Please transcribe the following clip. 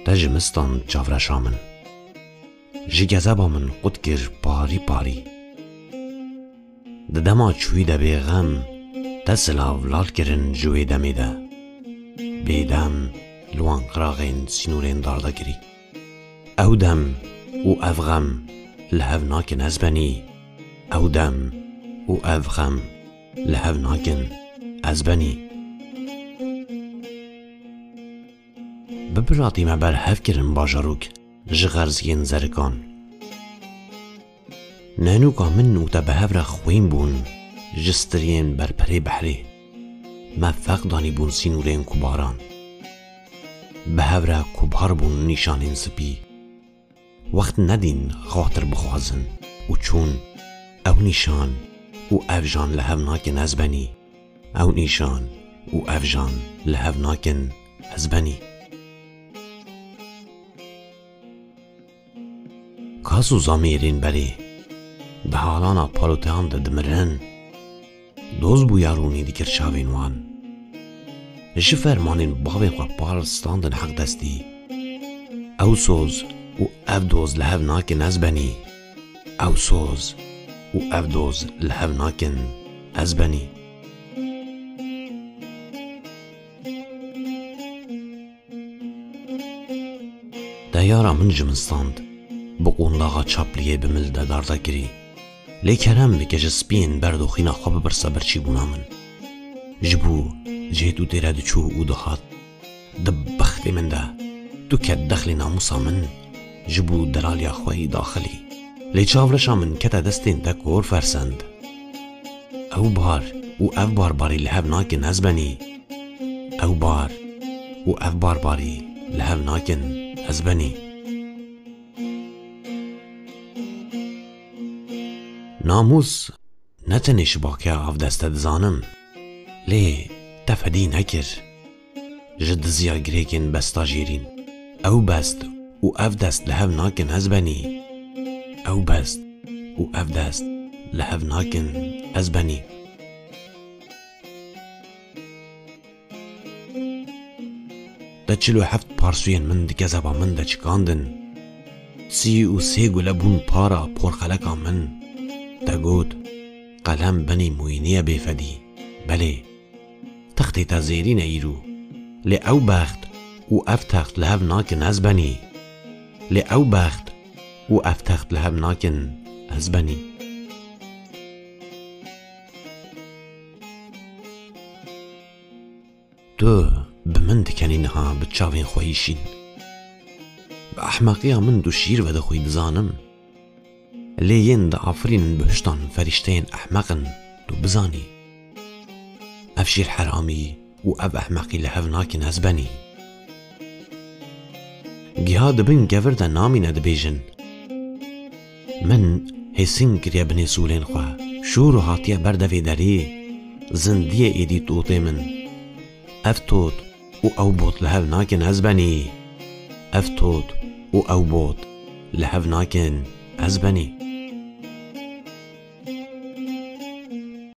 تجمستان چاورشا من جی گذبا من قد گر پاری پاری ددما چوی ده بیغم تسلا ولال کرن جوی دمی ده بیدم لوان قراغین سینورین دارده گری او دم او افغم لحو ناکن از بنی او دم او افغم لحو ناکن از بنی ببراتی ما بر هف کرن باجاروک جغرزین زرگان نانوکا من نوتا به هفر خوین بون جسترین بر پره بحره ما فقدانی بون سینورین کباران به هفر کبار بون نیشانین سپی وقت ندین خاطر بخوازن و چون او نیشان او افجان لحو ناکن از بنی او نیشان او افجان لحو ناکن از بنی کاسو زامیرین بری به حالانا پالوتان ده دمرن دوز بو یارونی دیگر شاوین وان جه فرمانین بابین خواه پالستاندن حق دستی او سوز او اف دوز لحو ناکن از بنی او سوز او اف دوز لحو ناکن از بنی دیارا من جمستاند بقونداغا چاپلیه بملده دارده گری لیکرم بکه جسپین بردو خینا خواب برسا برچی بونا من جبو جهتو تیره دو چوه او دخات دب بختی من ده تو کت دخلی ناموسا من جبو دلالیا خواهی داخلی لی چاورشا من کتا دستین ده کور فرسند او بار او اف بار باری لحو ناکن از بنی او بار او اف بار باری لحو ناکن از بنی ناموس نتنش باکه آف دست دزانم لی تفدی نکر جد زیا گریکن بستا جیرین او بست او اف دست لحو ناکن از بنی او بست او اف دست لحو ناکن از بنی ده 47 پارسوین من ده گذبا من ده چکاندن 33 گله بون پارا پرخلکا من ده گود قلم بنی موینی بیفدی بله تختی تا زیرین ایرو لی او بخت او اف تخت لحو ناکن از بنی لی او بخت او اف تخت لحو ناکن از بنی تو بمن دکنی نها بچاوین خویشین به احمقی من دو شیر و ده خوی دزانم لیین ده آفرین بهشتان فرشتین احمقن دو بزانی اف شیر حرامی و اف احمقی لحو ناکن از بنی گیها دبن گور ده نامی نده بیجن من حسین کریا بنی سولین خواه شور و حاتیه بردوی داری زندیه ایدی توتی من اف توت و او بوت لحو ناکن از بنی اف توت و او بوت لحو ناکن از بنی